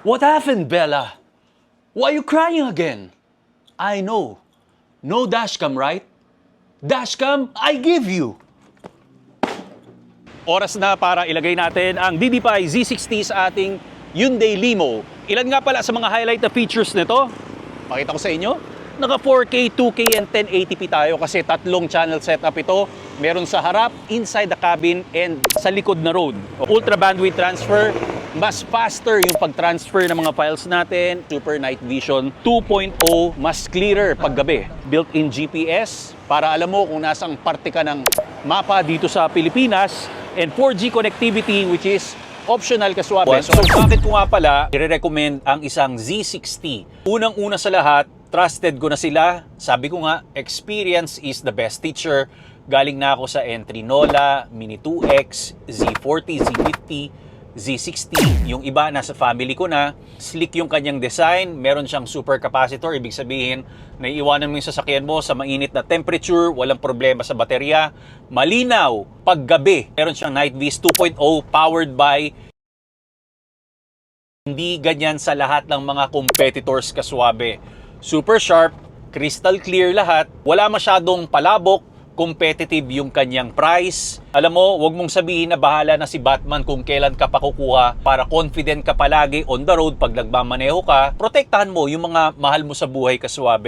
What happened, Bella? Why are you crying again? I know. No dashcam, right? Dashcam, I give you. Oras na para ilagay natin ang DD5 Z60 sa ating Hyundai Limo. Ilan nga pala sa mga highlight na features nito? Pakita ko sa inyo. Naka 4K, 2K, and 1080p tayo kasi tatlong channel setup ito. Meron sa harap, inside the cabin, and sa likod na road. Ultra bandwidth transfer, mas faster yung pag-transfer ng mga files natin. Super Night Vision 2.0, mas clearer paggabi. Built-in GPS, para alam mo kung nasang parte ka ng mapa dito sa Pilipinas. And 4G connectivity, which is optional kaswabe. So bakit ko nga pala i-recommend ang isang Z60? Unang-una sa lahat, trusted ko na sila. Sabi ko nga, experience is the best teacher. Galing na ako sa entry Nola, Mini 2X, Z40, Z50, Z60. Yung iba nasa family ko na. Slick yung kanyang design. Meron siyang super capacitor. Ibig sabihin, naiiwanan mo yung sasakyan mo sa mainit na temperature. Walang problema sa baterya. Malinaw. Paggabi, meron siyang Night Viz 2.0 powered by. Hindi ganyan sa lahat ng mga competitors kaswabe. Super sharp, crystal clear lahat. Wala masyadong palabok. Competitive yung kanyang price. Alam mo, wag mong sabihin na bahala na si Batman kung kailan ka pa kukuha para confident ka palagi on the road pag nagmamaneho ka. Protektahan mo yung mga mahal mo sa buhay kaswabe.